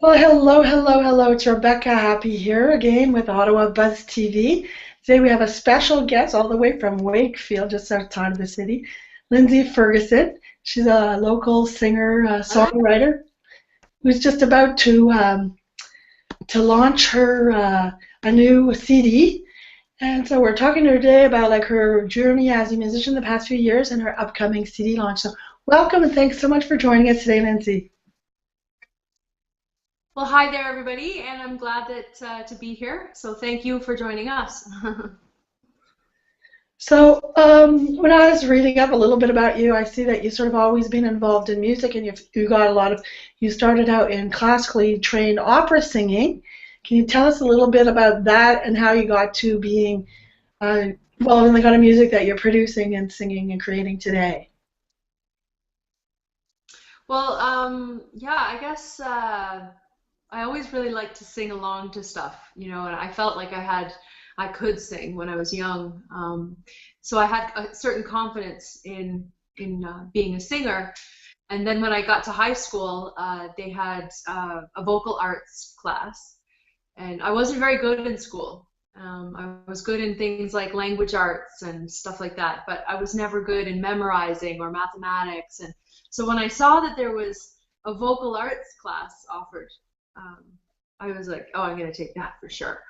Well, hello, hello, hello. It's Rebecca Happy here again with Ottawa BuzzTV. Today we have a special guest all the way from Wakefield, just outside of the city, Lindsay Ferguson. She's a local singer, songwriter who's just about to launch her a new CD. And so we're talking to her today about like her journey as a musician the past few years and her upcoming CD launch. So welcome and thanks so much for joining us today, Lindsay. Well, hi there, everybody, and I'm glad to be here. So thank you for joining us. So, when I was reading up a little bit about you, I see that you've sort of always been involved in music, and you got a lot of. You started out in classically trained opera singing. Can you tell us a little bit about that and how you got to being, well, in the kind of music that you're producing and singing and creating today? Well, yeah, I guess I always really liked to sing along to stuff, and I felt like I could sing when I was young. So I had a certain confidence in being a singer. And then when I got to high school, they had a vocal arts class, and I wasn't very good in school. I was good in things like language arts and stuff like that, but I was never good in memorizing or mathematics. And so when I saw that there was a vocal arts class offered, I was like, oh, I'm going to take that for sure.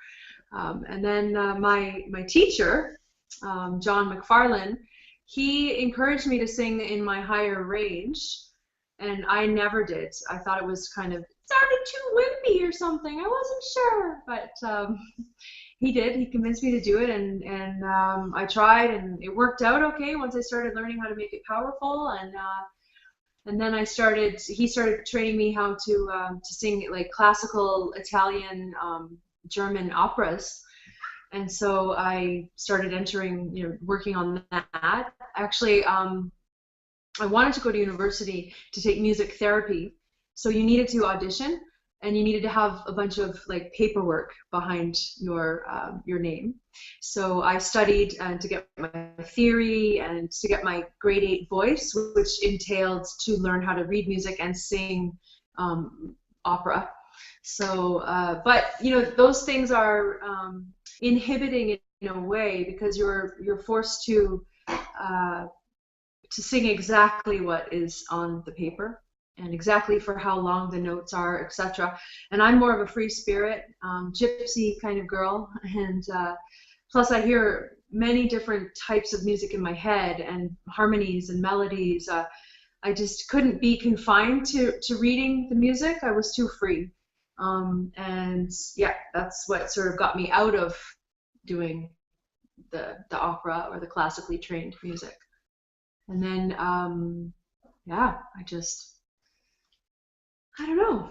And then my teacher, John McFarlane, he encouraged me to sing in my higher range, and I never did. I thought it was kind of, it sounded too wimpy or something. I wasn't sure, but he did. He convinced me to do it, and I tried, and it worked out okay once I started learning how to make it powerful, and then he started training me how to sing like classical Italian, German operas. And so I started working on that. Actually, I wanted to go to university to take music therapy. So you needed to audition, and you needed to have a bunch of like paperwork behind your name. So I studied to get my theory and to get my grade 8 voice, which entailed to learn how to read music and sing opera. So, but those things are inhibiting in a way, because you're forced to sing exactly what is on the paper, and exactly for how long the notes are, etc. And I'm more of a free spirit, gypsy kind of girl, and plus I hear many different types of music in my head, and harmonies and melodies. I just couldn't be confined to reading the music. I was too free. And yeah, that's what sort of got me out of doing the opera or the classically trained music. And then, yeah, I don't know.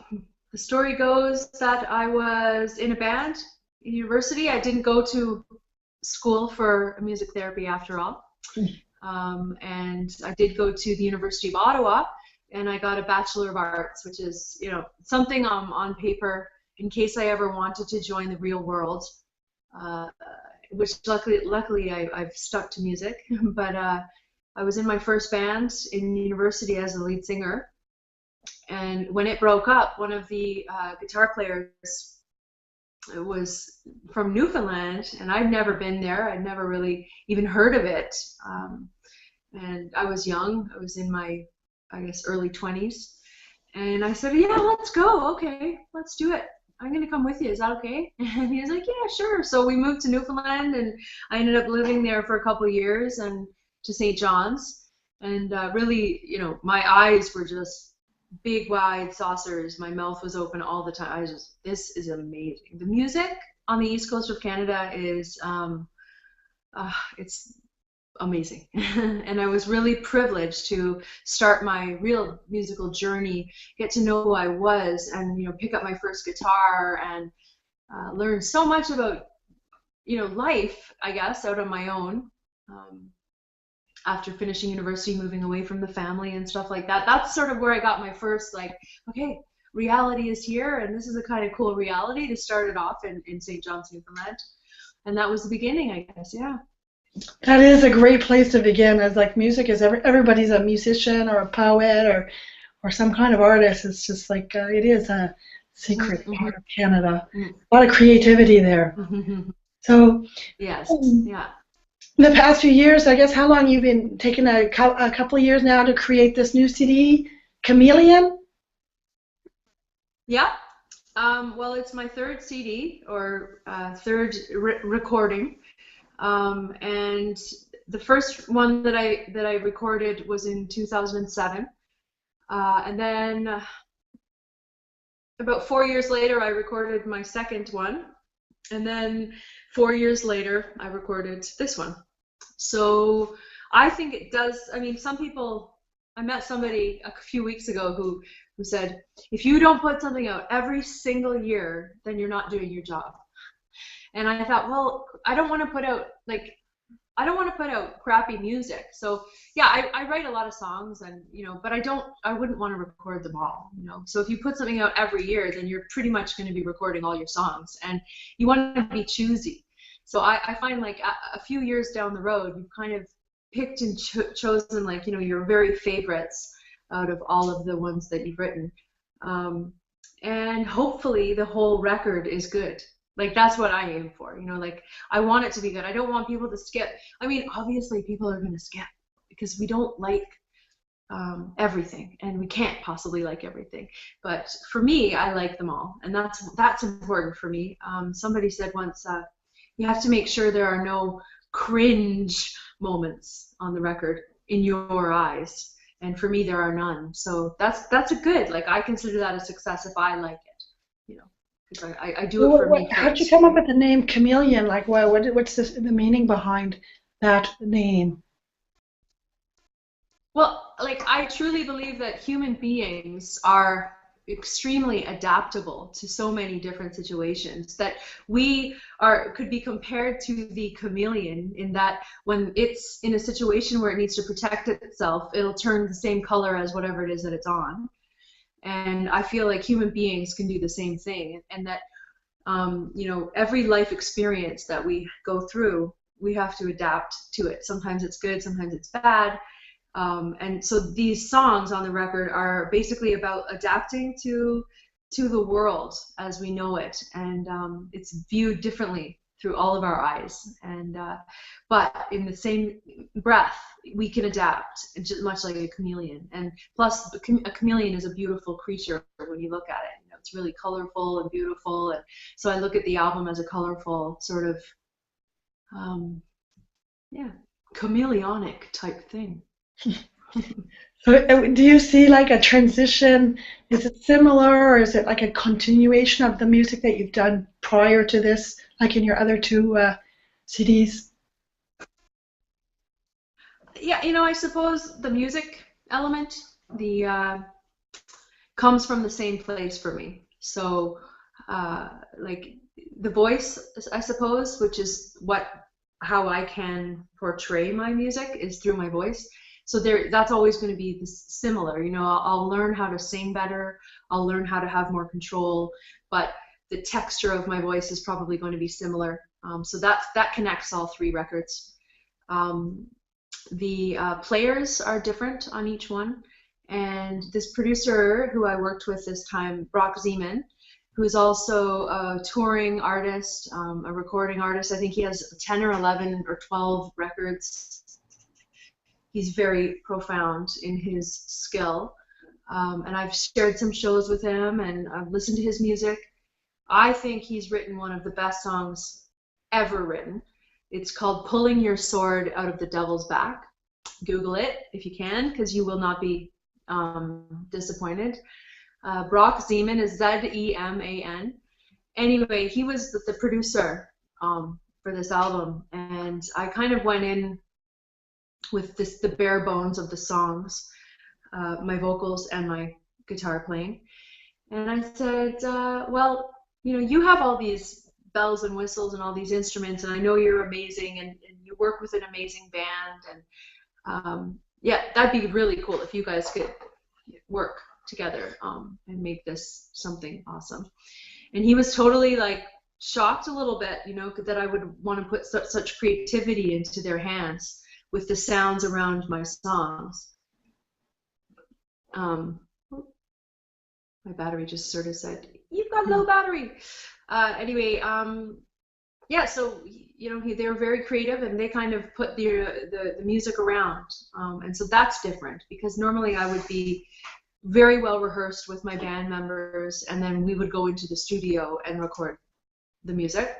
The story goes that I was in a band in university. I didn't go to school for music therapy after all. And I did go to the University of Ottawa, and I got a Bachelor of Arts, which is, something on paper in case I ever wanted to join the real world, which luckily I've stuck to music. But I was in my first band in university as a lead singer, and when it broke up, one of the guitar players was from Newfoundland, and I'd never been there. I'd never really even heard of it, and I was young. I was in my, I guess, early 20s, and I said, yeah, let's go. Okay, let's do it. I'm gonna come with you. Is that okay? And he was like, yeah, sure. So we moved to Newfoundland, and I ended up living there for a couple of years, and to St. John's, and really, my eyes were just big wide saucers. My mouth was open all the time. This is amazing. The music on the east coast of Canada is it's amazing. And I was really privileged to start my real musical journey, get to know who I was, and pick up my first guitar, and learn so much about life, I guess, out on my own. After finishing university, moving away from the family and stuff like that. That's sort of where I got my first, like, okay, reality is here, and this is a kind of cool reality to start it off in St. John's, Newfoundland. And that was the beginning, I guess, yeah. That is a great place to begin. As like music is everybody's a musician or a poet or some kind of artist. It's just like it is secret Mm-hmm. part of Canada. Mm-hmm. A lot of creativity there. So, Yes, in yeah. the past few years, I guess, how long you've been taking a couple of years now to create this new CD, Chameleon? Yeah. Well, it's my third CD or third recording. And the first one that I recorded was in 2007. And then about 4 years later, I recorded my second one. And then 4 years later, I recorded this one. So I think it does. I mean, some people, I met somebody a few weeks ago who said, if you don't put something out every single year, then you're not doing your job. And I thought, well, I don't want to put out crappy music. So yeah, I write a lot of songs and, but I wouldn't want to record them all, So if you put something out every year, then you're pretty much going to be recording all your songs and you want to be choosy. So I find like a few years down the road, you've kind of picked and chosen like, your very favorites out of all of the ones that you've written. And hopefully the whole record is good. Like that's what I aim for, like I want it to be good. I don't want people to skip. I mean, obviously people are going to skip because we don't like everything and we can't possibly like everything. But for me, I like them all. And that's important for me. Somebody said once, you have to make sure there are no cringe moments on the record in your eyes. And for me, there are none. So that's a good, like I consider that a success if I like it, because I do it for me first. How'd you come up with the name Chameleon? Like, what's the meaning behind that name? Well, like I truly believe that human beings are extremely adaptable to so many different situations that could be compared to the chameleon in that when it's in a situation where it needs to protect itself, it'll turn the same color as whatever it is that it's on. And I feel like human beings can do the same thing, and that every life experience that we go through, we have to adapt to it. Sometimes it's good, sometimes it's bad. And so these songs on the record are basically about adapting to the world as we know it, and it's viewed differently through all of our eyes. And but in the same breath, we can adapt, just much like a chameleon. And plus, a chameleon is a beautiful creature when you look at it. It's really colorful and beautiful. And so I look at the album as a colorful sort of, chameleonic type thing. So do you see like a transition? Is it similar or is it like a continuation of the music that you've done prior to this, like in your other two CDs? Yeah, I suppose the music element, comes from the same place for me. So, like the voice, I suppose, which is how I can portray my music is through my voice. So that's always going to be similar. I'll learn how to sing better. I'll learn how to have more control, but the texture of my voice is probably going to be similar. So that connects all three records. The players are different on each one. And this producer who I worked with this time, Brock Zeman, who's also a touring artist, a recording artist. I think he has 10 or 11 or 12 records. He's very profound in his skill. And I've shared some shows with him and I've listened to his music. I think he's written one of the best songs ever written. It's called Pulling Your Sword Out of the Devil's Back. Google it if you can, because you will not be disappointed. Brock Zeman is Zeman. Anyway, he was the producer for this album, and I kind of went in with the bare bones of the songs, my vocals and my guitar playing. And I said, well, you have all these bells and whistles and all these instruments, and I know you're amazing, and you work with an amazing band, and yeah, that'd be really cool if you guys could work together and make this something awesome. And he was totally like shocked a little bit, that I would want to put such creativity into their hands with the sounds around my songs. My battery just sort of said, you got low battery. Anyway, yeah, so they were very creative, and they kind of put the music around, and so that's different, because normally I would be very well rehearsed with my band members, and then we would go into the studio and record the music.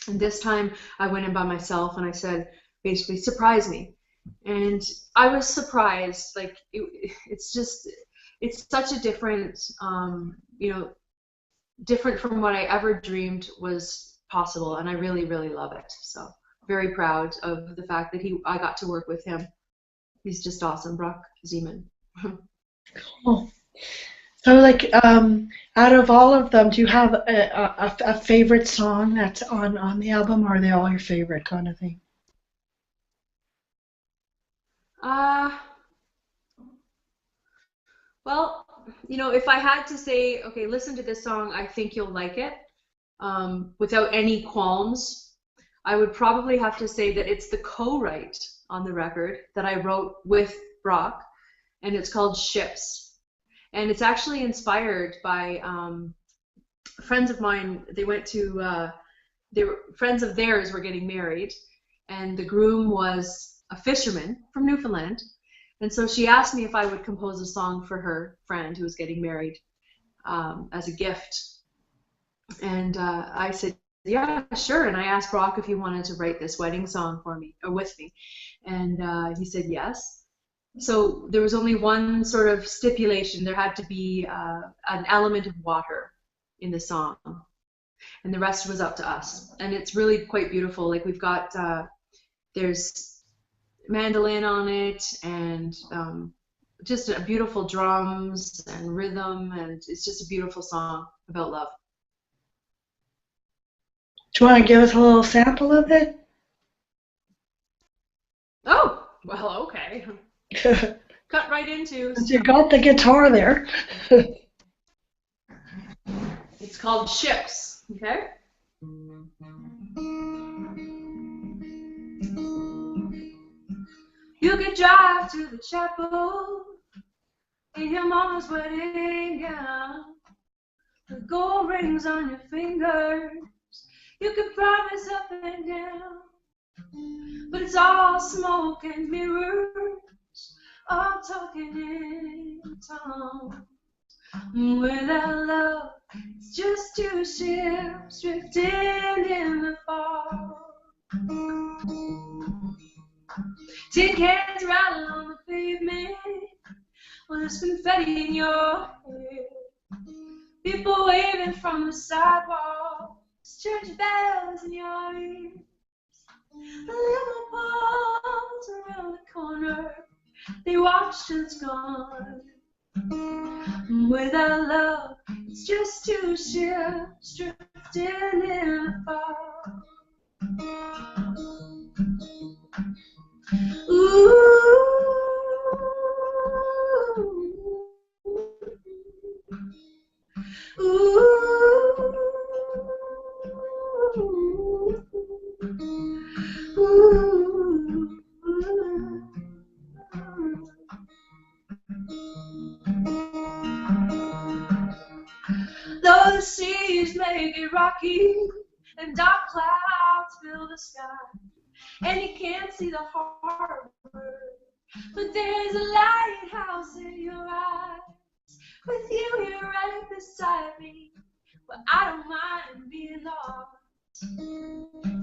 And this time I went in by myself, and I said, basically, surprise me. And I was surprised. Like, it's such a different, different from what I ever dreamed was possible, and I really, really love it. So very proud of the fact that I got to work with him. He's just awesome, Brock Zeman. Cool. So, like, out of all of them, do you have a favorite song that's on the album, or are they all your favorite kind of thing? Well, if I had to say, okay, listen to this song, I think you'll like it, without any qualms, I would probably have to say that it's the co-write on the record that I wrote with Brock, and it's called Ships. And it's actually inspired by friends of mine. They went to, friends of theirs were getting married, and the groom was a fisherman from Newfoundland. And so she asked me if I would compose a song for her friend who was getting married, as a gift. And I said, yeah, sure. And I asked Brock if he wanted to write this wedding song for me, or with me. And he said yes. So there was only one sort of stipulation. There had to be an element of water in the song, and the rest was up to us. And it's really quite beautiful. Like, we've got, there's mandolin on it, and just a beautiful drums and rhythm, and it's just a beautiful song about love. Do you want to give us a little sample of it? Oh, well, okay. Cut right into. You got the guitar there. It's called Ships, okay? You could drive to the chapel in your mama's wedding gown, the gold rings on your fingers. You could promise up and down, but it's all smoke and mirrors. I'm talking in tongues. Without love, it's just two ships drifting in the fog. Tin cans rattle on the pavement, well, there's confetti in your hair. People waving from the sidewalk, church bells in your ears. The little balls around the corner, they watch till it's gone. Without love, it's just two ships drifting in the fog. Ooh. Ooh. Ooh. Though the seas make it rocky and dark clouds fill the sky, and you can't see the harbor, but there's a lighthouse in your eyes. With you here right beside me, well, I don't mind being lost.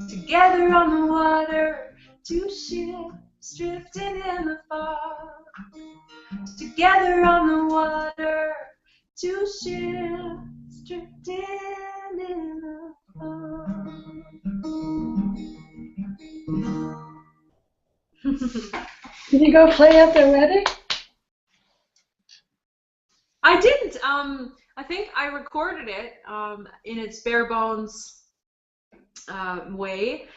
Together on the water, two ships drifting in the fog. Together on the water, two ships drifting in the fog. Did you go play at the wedding? I didn't. I think I recorded it in its bare bones way,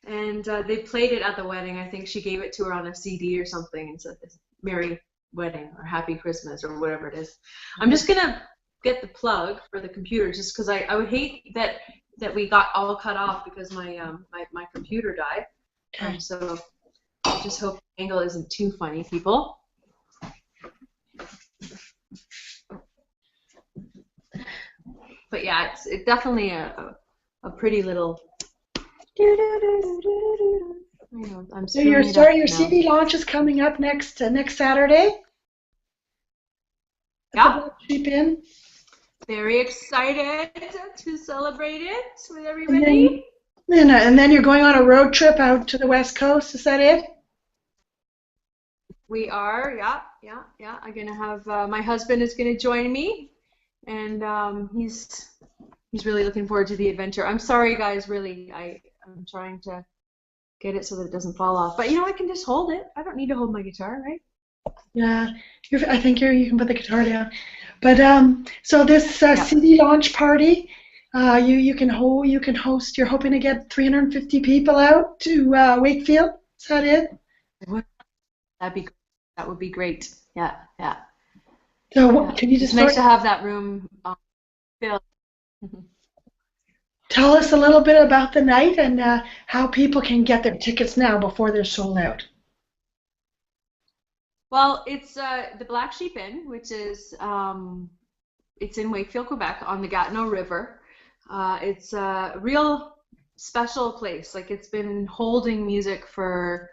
and they played it at the wedding. I think she gave it to her on a CD or something and said, "Merry Wedding" or "Happy Christmas" or whatever it is. I'm just gonna get the plug for the computer, just because I would hate that we got all cut off because my my computer died. So I just hope the angle isn't too funny, people. But yeah, it's definitely a pretty little. I'm So your screwing it up your now. CD launch is coming up next Saturday at the Yeah, Black Sheep Inn. very excited to celebrate it with And everybody. then you're going on a road trip out to the West Coast. Is that it? We are, yeah. I'm gonna have my husband is gonna join me, and he's really looking forward to the adventure. I'm sorry, guys. Really, I'm trying to get it so that it doesn't fall off. But I can just hold it. I don't need to hold my guitar, right? Yeah, I think you can put the guitar down. But so this Yeah. CD launch party, you can host. You're hoping to get 350 people out to Wakefield. Is that it? That would be great. Yeah. So Yeah. can you It's just nice to have that room filled. tell us a little bit about the night and how people can get their tickets now before they're sold out? Well, it's the Black Sheep Inn, which is it's in Wakefield, Quebec, on the Gatineau River. It's a real special place. Like, it's been holding music for,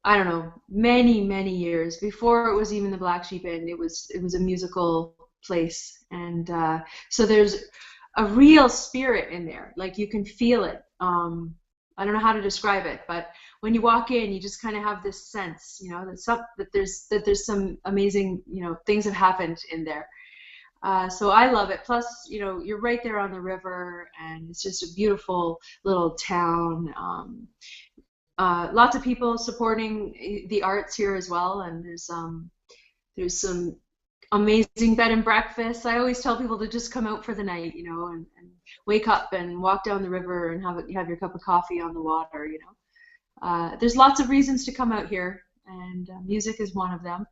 I don't know, many years. Before it was even the Black Sheep Inn, it was a musical place, and so there's a real spirit in there. Like, you can feel it. I don't know how to describe it, but when you walk in, you just kind of have this sense, that there's some amazing, things have happened in there. So I love it. Plus, you're right there on the river, and it's just a beautiful little town. Lots of people supporting the arts here as well, and there's some amazing bed and breakfast. I always tell people to just come out for the night, and wake up and walk down the river and have your cup of coffee on the water. There's lots of reasons to come out here, and music is one of them.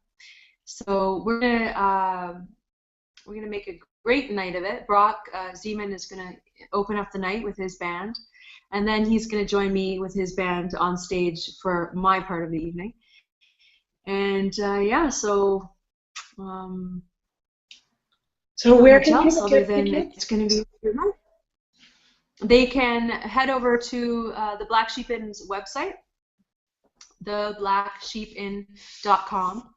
So we're gonna make a great night of it. Brock Zeman is gonna open up the night with his band, and then he's gonna join me with his band on stage for my part of the evening. And yeah, so. So where can else people other get than tickets? it's going to be a good night. They can head over to the Black Sheep Inn's website, theblacksheepinn.com,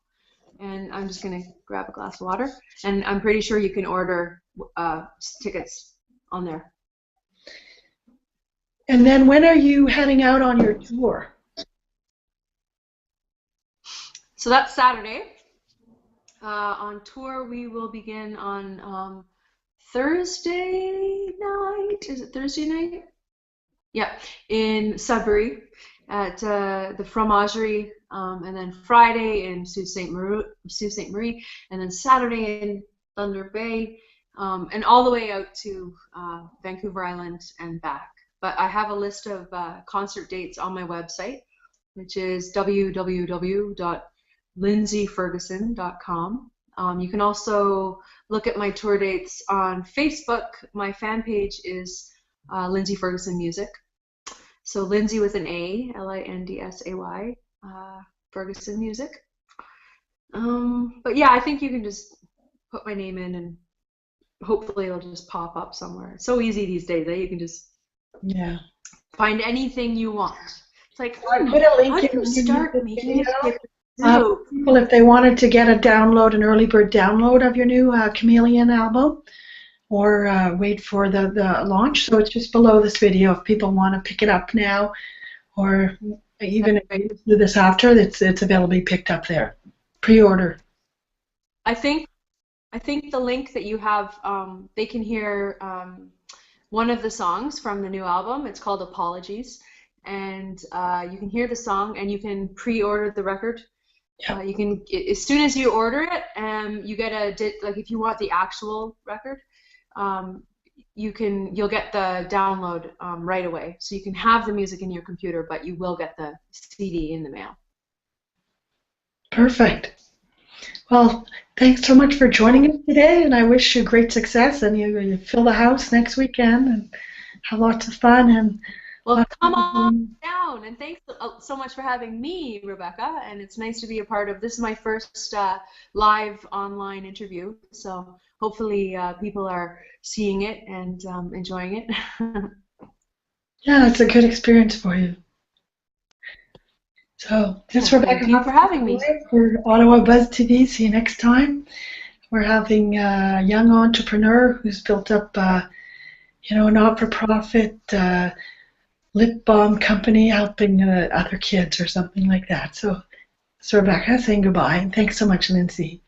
and I'm just going to grab a glass of water, and I'm pretty sure you can order tickets on there. And then when are you heading out on your tour? So that's Saturday. On tour, we will begin on Thursday night. Is it Thursday night? Yeah, in Sudbury at the Fromagerie, and then Friday in Sault Ste. Marie, and then Saturday in Thunder Bay, and all the way out to Vancouver Island and back. But I have a list of concert dates on my website, which is www.lindsayferguson.com. You can also look at my tour dates on Facebook. My fan page is Lindsay Ferguson Music. So Lindsay with an A, Lindsay, Ferguson Music. But yeah, I think you can just put my name in and hopefully it'll just pop up somewhere. It's so easy these days, you can just find anything you want. It's like, put a link how do in you start making it? People, if they wanted to get an early bird download of your new Chameleon album, or wait for the launch. So it's just below this video if people want to pick it up now, or even if you do this after, it's available to be picked up there. Pre-order. I think the link that you have, they can hear one of the songs from the new album. It's called Apologies, and you can hear the song and you can pre-order the record. Yeah. You can, as soon as you order it, you get like if you want the actual record, you'll get the download right away. So you can have the music in your computer, but you will get the CD in the mail. Perfect. Well, thanks so much for joining us today, and I wish you great success, and you fill the house next weekend and have lots of fun. And well, come on down, and thanks so much for having me, Rebecca, and it's nice to be a part of this. Is my first live online interview, so hopefully people are seeing it and enjoying it. Yeah, it's a good experience for you. So, this is Well, Rebecca thank you for having me. for Ottawa Buzz TV. See you next time. We're having a young entrepreneur who's built up, a not-for-profit lip balm company helping other kids or something like that. So Rebecca saying goodbye, and thanks so much, Lindsay.